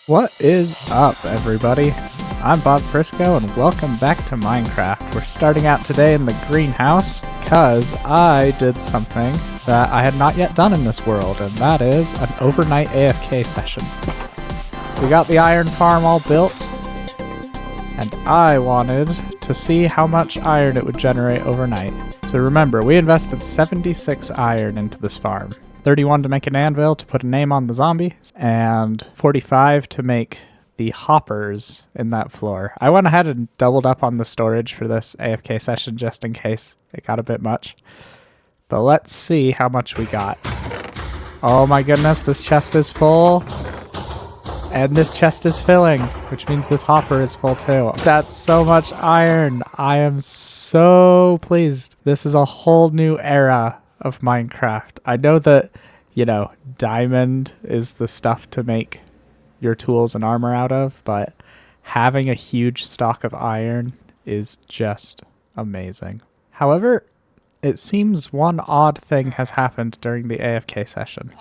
What is up, everybody? I'm Bob Frisco, and welcome back to Minecraft. We're starting out today in the greenhouse, because I did something that I had not yet done in this world, and that is an overnight AFK session. We got the iron farm all built, and I wanted to see how much iron it would generate overnight. So remember, we invested 76 iron into this farm. 31 to make an anvil to put a name on the zombie, and 45 to make the hoppers in that floor. I went ahead and doubled up on the storage for this AFK session just in case it got a bit much. But let's see how much we got. Oh my goodness, this chest is full. And this chest is filling, which means this hopper is full too. That's so much iron. I am so pleased. This is a whole new era of Minecraft. I know that, diamond is the stuff to make your tools and armor out of, but having a huge stock of iron is just amazing. However, it seems one odd thing has happened during the AFK session.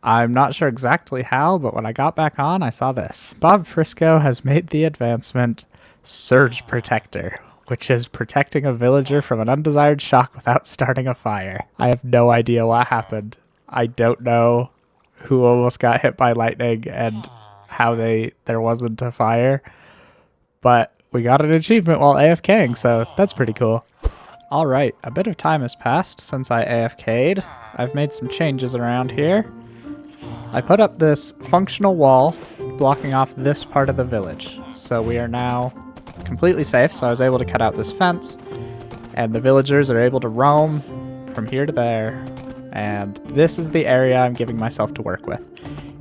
I'm not sure exactly how, but when I got back on, I saw this. Bob Frisco has made the advancement Surge Protector, which is protecting a villager from an undesired shock without starting a fire. I have no idea what happened. I don't know who almost got hit by lightning and how there wasn't a fire, but we got an achievement while AFKing, so that's pretty cool. Alright, a bit of time has passed since I AFK'd. I've made some changes around here. I put up this functional wall blocking off this part of the village, so we are now completely safe. So I was able to cut out this fence, and the villagers are able to roam from here to there, and this is the area I'm giving myself to work with.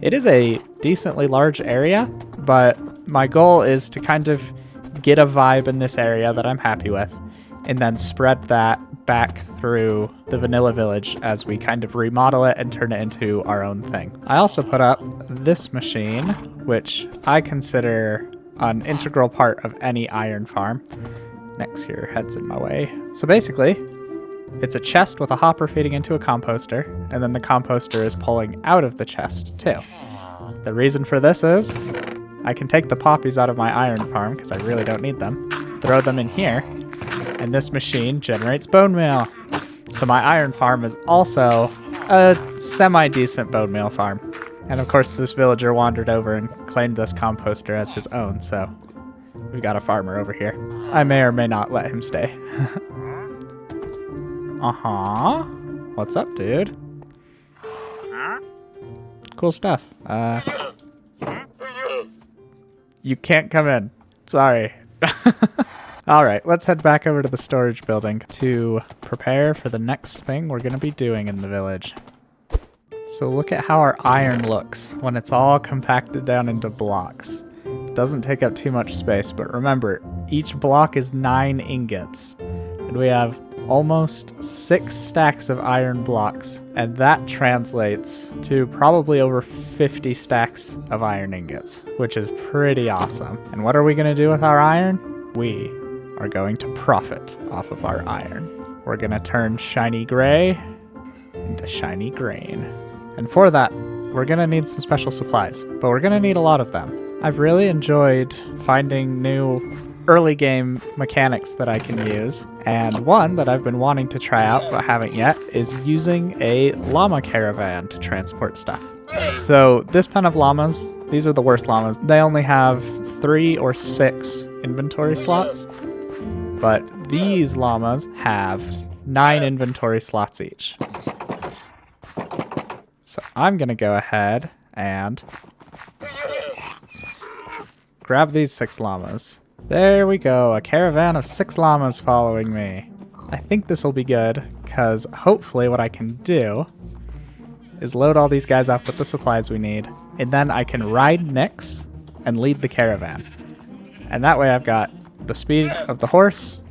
It is a decently large area, but my goal is to kind of get a vibe in this area that I'm happy with, and then spread that back through the vanilla village as we kind of remodel it and turn it into our own thing. I also put up this machine, which I consider an integral part of any iron farm. Next, your head's in my way. So basically, it's a chest with a hopper feeding into a composter, and then the composter is pulling out of the chest too. The reason for this is I can take the poppies out of my iron farm because I really don't need them, throw them in here, and this machine generates bone meal. So my iron farm is also a semi-decent bone meal farm. And of course this villager wandered over and claimed this composter as his own, so we've got a farmer over here. I may or may not let him stay. Uh-huh. What's up, dude? Cool stuff. You can't come in. Sorry. Alright, let's head back over to the storage building to prepare for the next thing we're going to be doing in the village. So look at how our iron looks when it's all compacted down into blocks. It doesn't take up too much space, but remember, each block is 9 ingots. And we have almost 6 stacks of iron blocks, and that translates to probably over 50 stacks of iron ingots, which is pretty awesome. And what are we going to do with our iron? We are going to profit off of our iron. We're going to turn shiny gray into shiny grain. And for that, we're going to need some special supplies, but we're going to need a lot of them. I've really enjoyed finding new early game mechanics that I can use, and one that I've been wanting to try out but haven't yet is using a llama caravan to transport stuff. So this pen of llamas, these are the worst llamas. They only have 3 or 6 inventory slots, but these llamas have 9 inventory slots each. So I'm gonna go ahead and grab these 6 llamas. There we go, a caravan of 6 llamas following me. I think this will be good, because hopefully what I can do is load all these guys up with the supplies we need, and then I can ride Nyx and lead the caravan. And that way I've got the speed of the horse,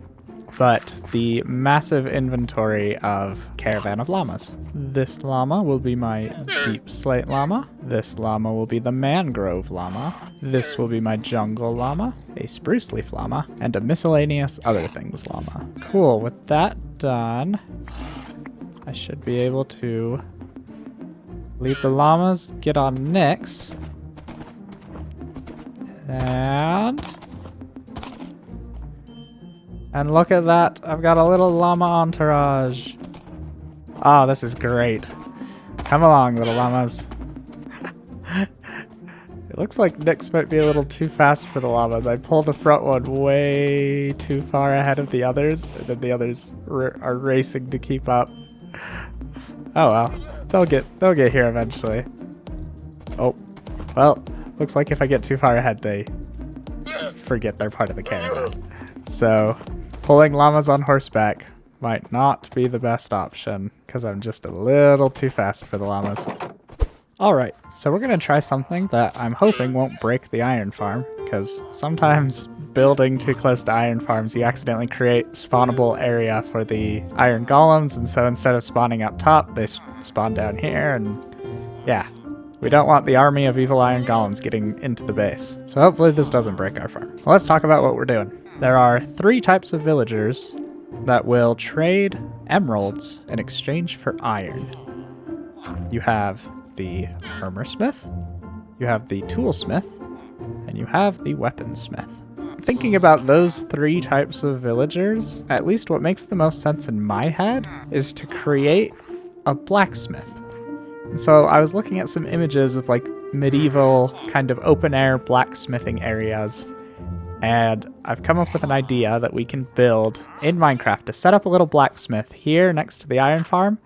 but the massive inventory of caravan of llamas. This llama will be my deep slate llama. This llama will be the mangrove llama. This will be my jungle llama, a spruce leaf llama, and a miscellaneous other things llama. Cool, with that done, I should be able to leave the llamas, get on Nyx, And look at that. I've got a little llama entourage. Oh, this is great. Come along, little llamas. It looks like Nyx might be a little too fast for the llamas. I pulled the front one way too far ahead of the others, and then the others are racing to keep up. Oh well, they'll get here eventually. Oh, well, looks like if I get too far ahead, they forget they're part of the caravan. So, pulling llamas on horseback might not be the best option, because I'm just a little too fast for the llamas. Alright, so we're going to try something that I'm hoping won't break the iron farm, because sometimes building too close to iron farms, you accidentally create spawnable area for the iron golems, and so instead of spawning up top, they spawn down here, and yeah, we don't want the army of evil iron golems getting into the base. So hopefully this doesn't break our farm. Well, let's talk about what we're doing. There are 3 types of villagers that will trade emeralds in exchange for iron. You have the armorsmith, you have the toolsmith, and you have the weaponsmith. Thinking about those 3 types of villagers, at least what makes the most sense in my head is to create a blacksmith. And so I was looking at some images of like medieval kind of open air blacksmithing areas, and I've come up with an idea that we can build in Minecraft to set up a little blacksmith here next to the iron farm.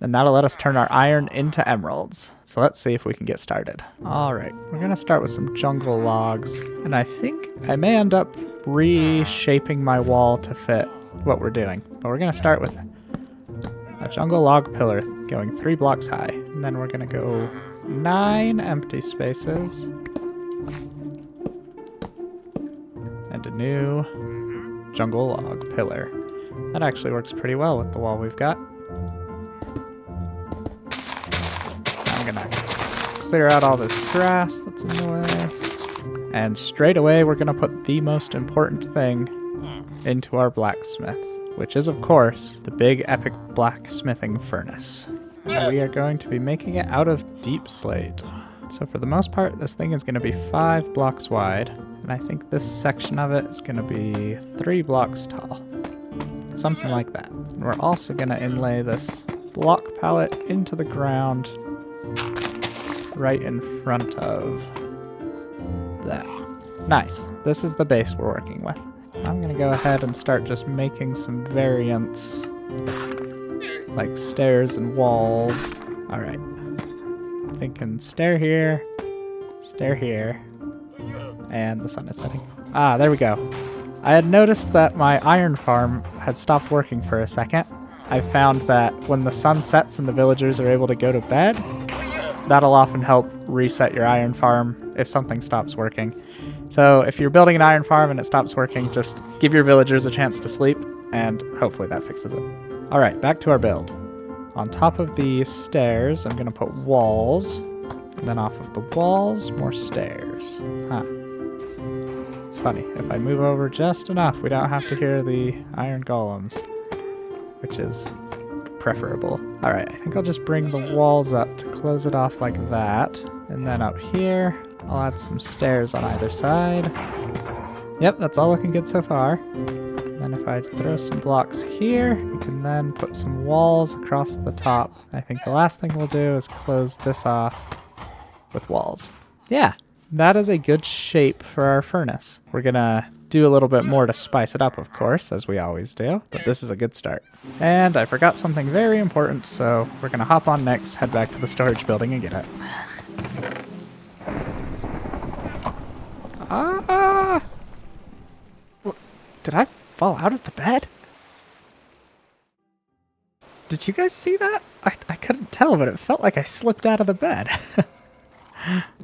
And that'll let us turn our iron into emeralds. So let's see if we can get started. All right, we're gonna start with some jungle logs. And I think I may end up reshaping my wall to fit what we're doing. But we're gonna start with a jungle log pillar going 3 blocks high. And then we're gonna go 9 empty spaces. And a new jungle log pillar. That actually works pretty well with the wall we've got. I'm gonna clear out all this grass that's in the way. And straight away, we're gonna put the most important thing into our blacksmiths, which is, of course, the big epic blacksmithing furnace. And we are going to be making it out of deep slate. So for the most part, this thing is gonna be 5 blocks wide, and I think this section of it is gonna be 3 blocks tall. Something like that. And we're also gonna inlay this block pallet into the ground right in front of that. Nice. This is the base we're working with. I'm gonna go ahead and start just making some variants, like stairs and walls. All right. Thinking stair here, and the sun is setting. Ah, there we go. I had noticed that my iron farm had stopped working for a second. I found that when the sun sets and the villagers are able to go to bed, that'll often help reset your iron farm if something stops working. So if you're building an iron farm and it stops working, just give your villagers a chance to sleep, and hopefully that fixes it. All right, back to our build. On top of the stairs, I'm gonna put walls, and then off of the walls, more stairs. Huh. It's funny, if I move over just enough, we don't have to hear the iron golems, which is preferable. All right, I think I'll just bring the walls up to close it off like that. And then up here, I'll add some stairs on either side. Yep, that's all looking good so far. Then if I throw some blocks here, we can then put some walls across the top. I think the last thing we'll do is close this off with walls. Yeah, that is a good shape for our furnace. We're gonna do a little bit more to spice it up, of course, as we always do, but this is a good start. And I forgot something very important, so we're gonna hop on next, head back to the storage building and get it. Ah! Did I fall out of the bed? Did you guys see that? I couldn't tell, but it felt like I slipped out of the bed.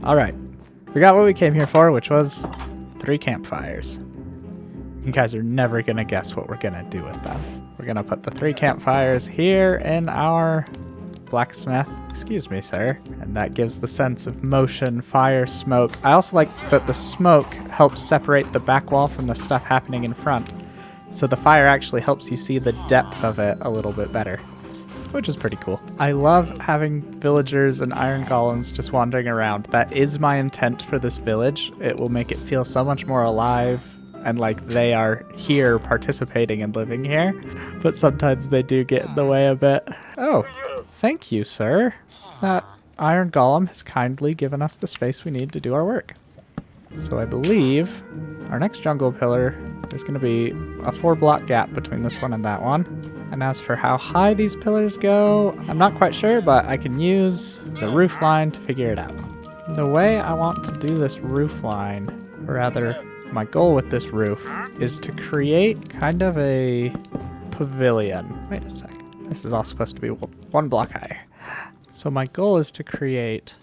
Alright, we got what we came here for, which was 3 campfires. You guys are never gonna guess what we're gonna do with them. We're gonna put the 3 campfires here in our blacksmith. Excuse me, sir. And that gives the sense of motion, fire, smoke. I also like that the smoke helps separate the back wall from the stuff happening in front. So the fire actually helps you see the depth of it a little bit better. which is pretty cool. I love having villagers and iron golems just wandering around. That is my intent for this village. It will make it feel so much more alive and like they are here participating and living here, but sometimes they do get in the way a bit. Oh, thank you, sir. That iron golem has kindly given us the space we need to do our work. So I believe our next jungle pillar, there's going to be a 4-block gap between this one and that one. And as for how high these pillars go, I'm not quite sure, but I can use the roof line to figure it out. The way I want to do this roof line, or rather my goal with this roof, is to create kind of a pavilion. Wait a sec. This is all supposed to be 1 block higher. So my goal is to create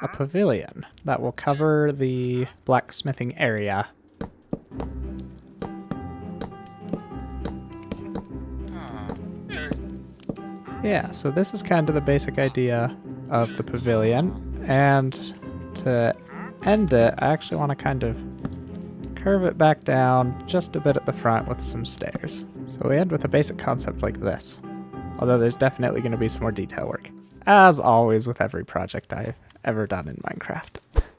a pavilion that will cover the blacksmithing area. Yeah, so this is kind of the basic idea of the pavilion, and to end it, I actually want to kind of curve it back down just a bit at the front with some stairs. So we end with a basic concept like this, although there's definitely going to be some more detail work, as always with every project I've ever done in Minecraft.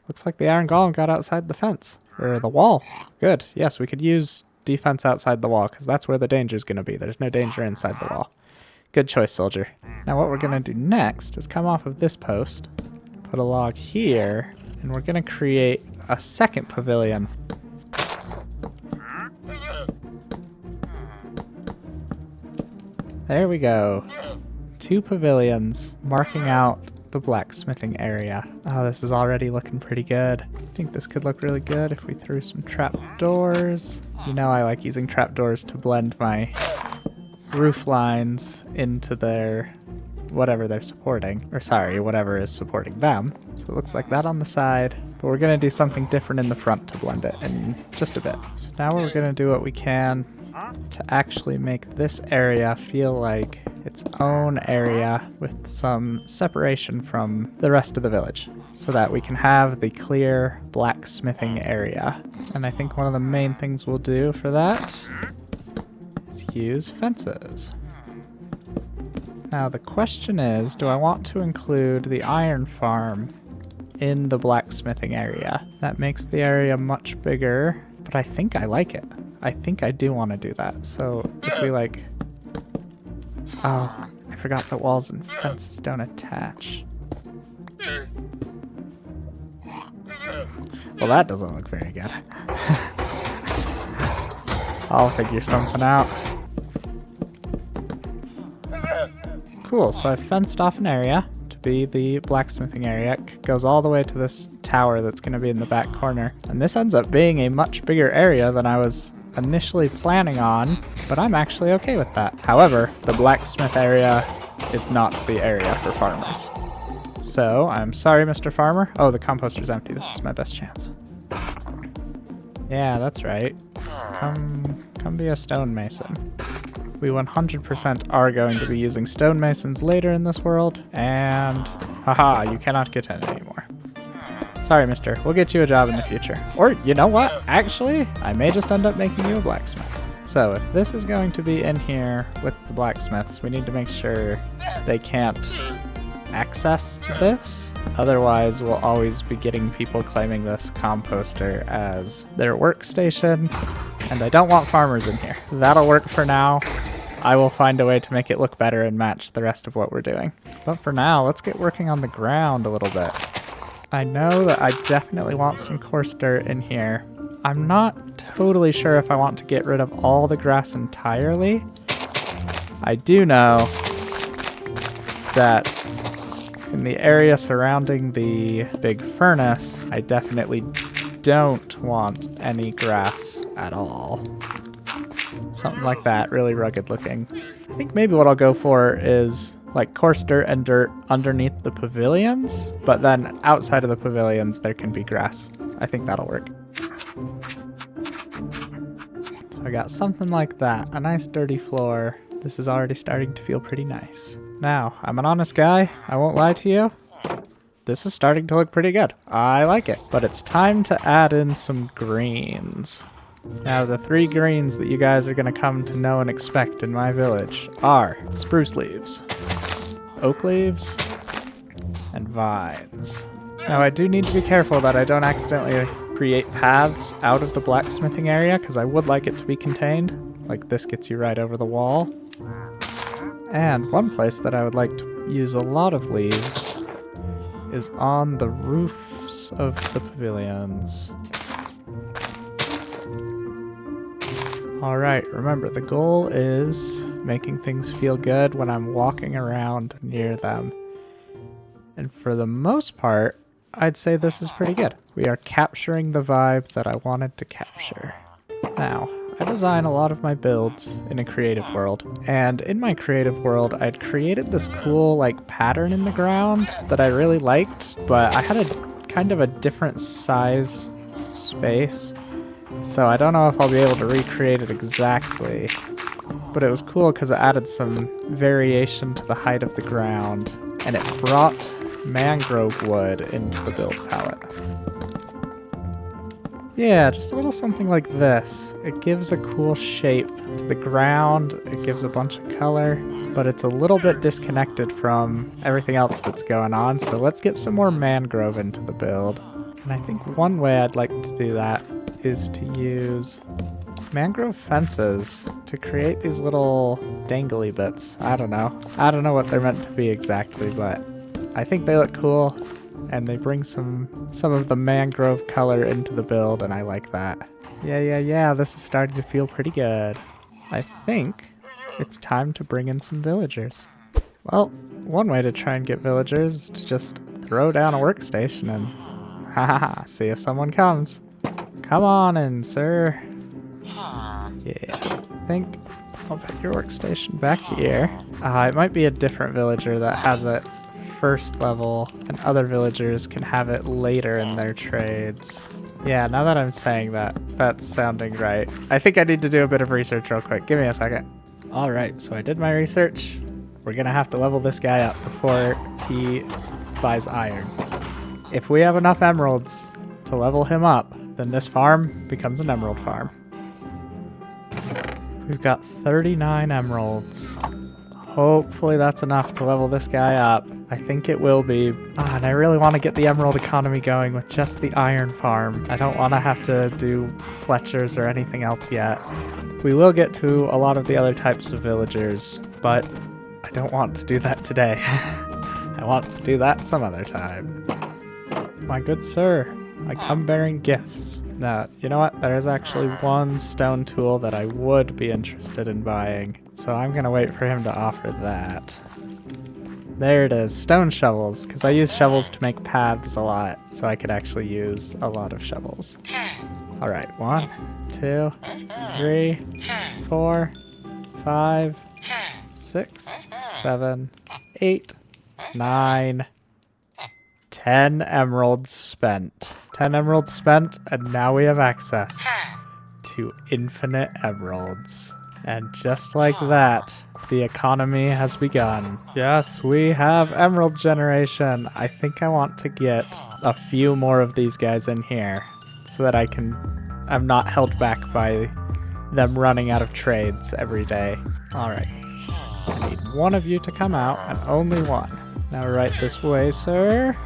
Looks like the iron golem got outside the fence, or the wall. Good, yes, we could use defense outside the wall, because that's where the danger is going to be. There's no danger inside the wall. Good choice, soldier. Now what we're going to do next is come off of this post, put a log here, and we're going to create a second pavilion. There we go. 2 pavilions marking out the blacksmithing area. Oh, this is already looking pretty good. I think this could look really good if we threw some trapdoors. You know I like using trapdoors to blend my roof lines into their whatever they're supporting, or sorry, whatever is supporting them. So it looks like that on the side, but we're going to do something different in the front to blend it in just a bit. So now we're going to do what we can to actually make this area feel like its own area with some separation from the rest of the village, so that we can have the clear blacksmithing area. And I think one of the main things we'll do for that is use fences. Now the question is, do I want to include the iron farm in the blacksmithing area? That makes the area much bigger, but I think I like it. I think I do want to do that. So if we like... Oh, I forgot that walls and fences don't attach. Well, that doesn't look very good. I'll figure something out. Cool, so I've fenced off an area to be the blacksmithing area. It goes all the way to this tower that's going to be in the back corner. And this ends up being a much bigger area than I was initially planning on, but I'm actually okay with that. However, the blacksmith area is not the area for farmers. So, I'm sorry, Mr. Farmer. Oh, the composter's empty. This is my best chance. Yeah, that's right. Come be a stonemason. We 100% are going to be using stonemasons later in this world, and haha, you cannot get in anymore. Sorry, mister. We'll get you a job in the future. Or, you know what? Actually, I may just end up making you a blacksmith. So, if this is going to be in here with the blacksmiths, we need to make sure they can't access this. Otherwise, we'll always be getting people claiming this composter as their workstation, and I don't want farmers in here. That'll work for now. I will find a way to make it look better and match the rest of what we're doing. But for now, let's get working on the ground a little bit. I know that I definitely want some coarse dirt in here. I'm not totally sure if I want to get rid of all the grass entirely. I do know that in the area surrounding the big furnace, I definitely don't want any grass at all. Something like that, really rugged looking. I think maybe what I'll go for is like coarse dirt and dirt underneath the pavilions, but then outside of the pavilions there can be grass. I think that'll work. So I got something like that, a nice dirty floor. This is already starting to feel pretty nice. Now, I'm an honest guy, I won't lie to you. This is starting to look pretty good. I like it. But it's time to add in some greens. Now, the 3 greens that you guys are going to come to know and expect in my village are spruce leaves, oak leaves, and vines. Now, I do need to be careful that I don't accidentally create paths out of the blacksmithing area, because I would like it to be contained. Like this gets you right over the wall. And one place that I would like to use a lot of leaves is on the roofs of the pavilions. Alright, remember, the goal is making things feel good when I'm walking around near them. And for the most part, I'd say this is pretty good. We are capturing the vibe that I wanted to capture. Now, I design a lot of my builds in a creative world, and in my creative world, I'd created this cool, like, pattern in the ground that I really liked, but I had a kind of a different size space. So I don't know if I'll be able to recreate it exactly, but it was cool because it added some variation to the height of the ground, and it brought mangrove wood into the build palette. Yeah, just a little something like this. It gives a cool shape to the ground, it gives a bunch of color, but it's a little bit disconnected from everything else that's going on, so let's get some more mangrove into the build. And I think one way I'd like to do that is to use mangrove fences to create these little dangly bits. I don't know what they're meant to be exactly, but I think they look cool and they bring some of the mangrove color into the build, and I like that. Yeah, this is starting to feel pretty good. I think it's time to bring in some villagers. Well, one way to try and get villagers is to just throw down a workstation and see if someone comes. Come on in, sir. Yeah, I think I'll put your workstation back here. It might be a different villager that has it first level, and other villagers can have it later in their trades. Yeah, now that I'm saying that, that's sounding right. I think I need to do a bit of research real quick. Give me a second. Alright, so I did my research. We're gonna have to level this guy up before he buys iron. If we have enough emeralds to level him up, then this farm becomes an emerald farm. We've got 39 emeralds. Hopefully that's enough to level this guy up. I think it will be. And I really want to get the emerald economy going with just the iron farm. I don't want to have to do Fletchers or anything else yet. We will get to a lot of the other types of villagers, but I don't want to do that today. I want to do that some other time. My good sir, I come bearing gifts. Now, you know what? There is actually one stone tool that I would be interested in buying, so I'm gonna wait for him to offer that. There it is, stone shovels, because I use shovels to make paths a lot, so I could actually use a lot of shovels. Alright, 1, 2, 3, 4, 5, 6, 7, 8, 9, 10 emeralds spent. 10 emeralds spent, and now we have access to infinite emeralds. And just like that, the economy has begun. Yes, we have emerald generation. I think I want to get a few more of these guys in here so that I'm not held back by them running out of trades every day. Alright, I need one of you to come out, and only one. Now right this way, sir.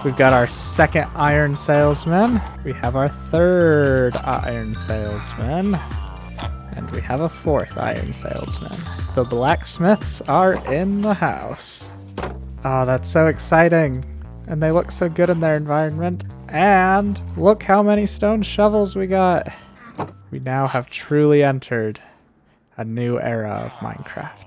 We've got our second iron salesman. We have our third iron salesman. And we have a fourth iron salesman. The blacksmiths are in the house. Oh, that's so exciting. And they look so good in their environment. And look how many stone shovels we got. We now have truly entered a new era of Minecraft.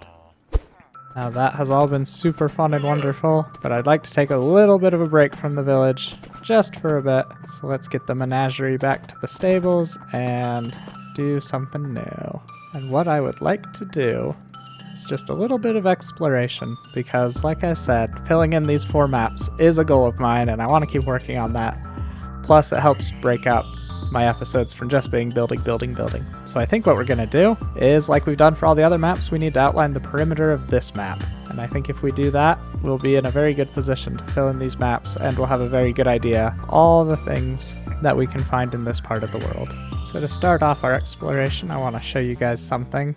Now that has all been super fun and wonderful, but I'd like to take a little bit of a break from the village, just for a bit. So let's get the menagerie back to the stables and do something new. And what I would like to do is just a little bit of exploration, because like I said, filling in these 4 maps is a goal of mine, and I want to keep working on that. Plus it helps break up my episodes from just being building. So I think what we're going to do is, like we've done for all the other maps, we need to outline the perimeter of this map. And I think if we do that, we'll be in a very good position to fill in these maps, and we'll have a very good idea of all the things that we can find in this part of the world. So to start off our exploration, I want to show you guys something.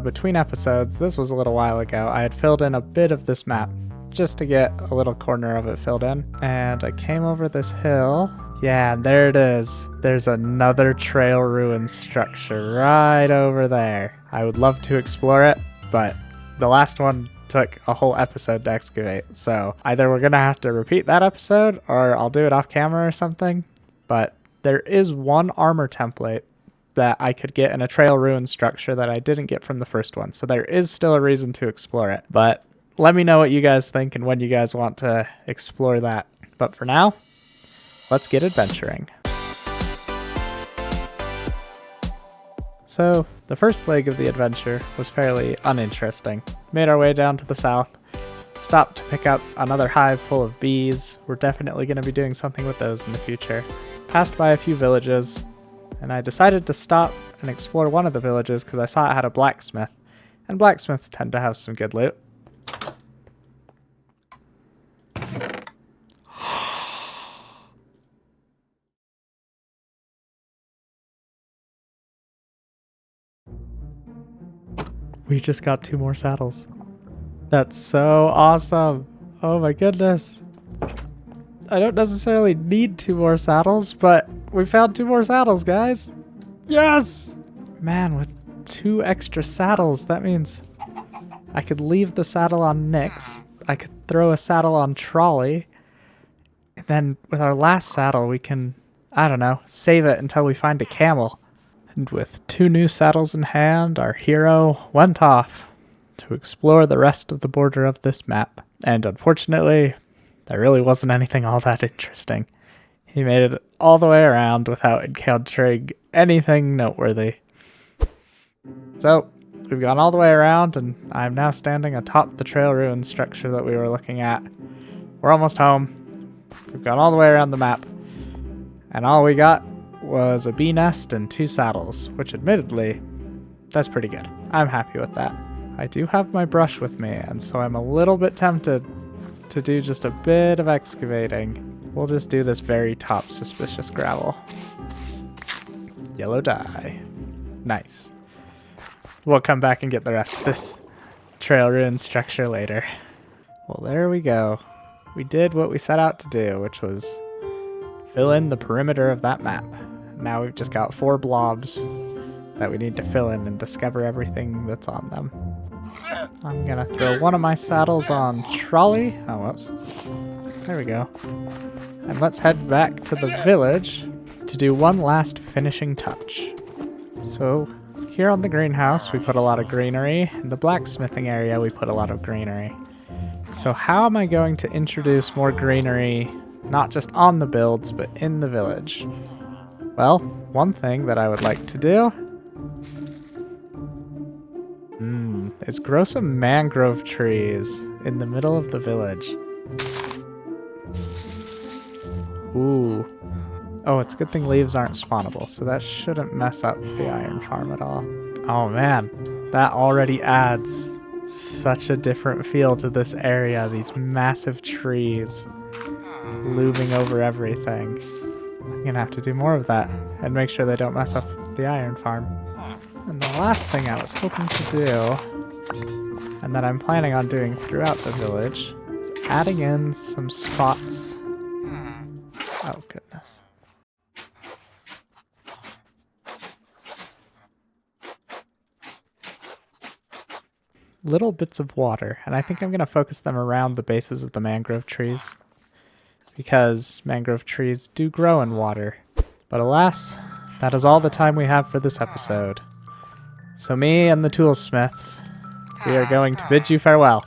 Between episodes, this was a little while ago, I had filled in a bit of this map just to get a little corner of it filled in. And I came over this hill. Yeah, there it is. There's another trail ruin structure right over there. I would love to explore it, but the last one took a whole episode to excavate. So either we're gonna have to repeat that episode or I'll do it off camera or something. But there is one armor template that I could get in a trail ruin structure that I didn't get from the first one. So there is still a reason to explore it. But let me know what you guys think and when you guys want to explore that. But for now, let's get adventuring. So the first leg of the adventure was fairly uninteresting. Made our way down to the south, stopped to pick up another hive full of bees. We're definitely going to be doing something with those in the future. Passed by a few villages, and I decided to stop and explore one of the villages because I saw it had a blacksmith, and blacksmiths tend to have some good loot. We just got 2 more saddles. That's so awesome. Oh my goodness. I don't necessarily need 2 more saddles, but we found 2 more saddles, guys. Yes! Man, with 2 extra saddles, that means I could leave the saddle on Nyx. I could throw a saddle on Trolley. And then with our last saddle, we can, I don't know, save it until we find a camel. And with 2 new saddles in hand, our hero went off to explore the rest of the border of this map. And unfortunately, there really wasn't anything all that interesting. He made it all the way around without encountering anything noteworthy. So, we've gone all the way around, and I'm now standing atop the trail ruin structure that we were looking at. We're almost home. We've gone all the way around the map. And all we got was a bee nest and 2 saddles, which admittedly, that's pretty good. I'm happy with that. I do have my brush with me, and so I'm a little bit tempted to do just a bit of excavating. We'll just do this very top suspicious gravel. Yellow dye. Nice. We'll come back and get the rest of this trail ruin structure later. Well, there we go. We did what we set out to do, which was fill in the perimeter of that map. Now we've just got 4 blobs that we need to fill in and discover everything that's on them. I'm gonna throw one of my saddles on Trolley. Oh, whoops. There we go. And let's head back to the village to do one last finishing touch. So here on the greenhouse, we put a lot of greenery. In the blacksmithing area, we put a lot of greenery. So how am I going to introduce more greenery, not just on the builds, but in the village? Well, one thing that I would like to do is grow some mangrove trees in the middle of the village. Ooh. Oh, it's a good thing leaves aren't spawnable, so that shouldn't mess up the iron farm at all. Oh man, that already adds such a different feel to this area. These massive trees looming over everything. I'm gonna have to do more of that and make sure they don't mess up the iron farm. And the last thing I was hoping to do, and that I'm planning on doing throughout the village, is adding in some spots. Oh goodness. Little bits of water, and I think I'm going to focus them around the bases of the mangrove trees, because mangrove trees do grow in water. But alas, that is all the time we have for this episode. So me and the toolsmiths, we are going to bid you farewell.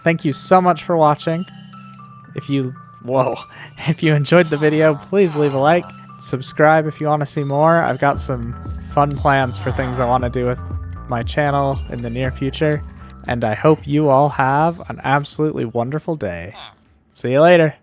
Thank you so much for watching. If you enjoyed the video, please leave a like. Subscribe if you want to see more. I've got some fun plans for things I want to do with my channel in the near future. And I hope you all have an absolutely wonderful day. See you later.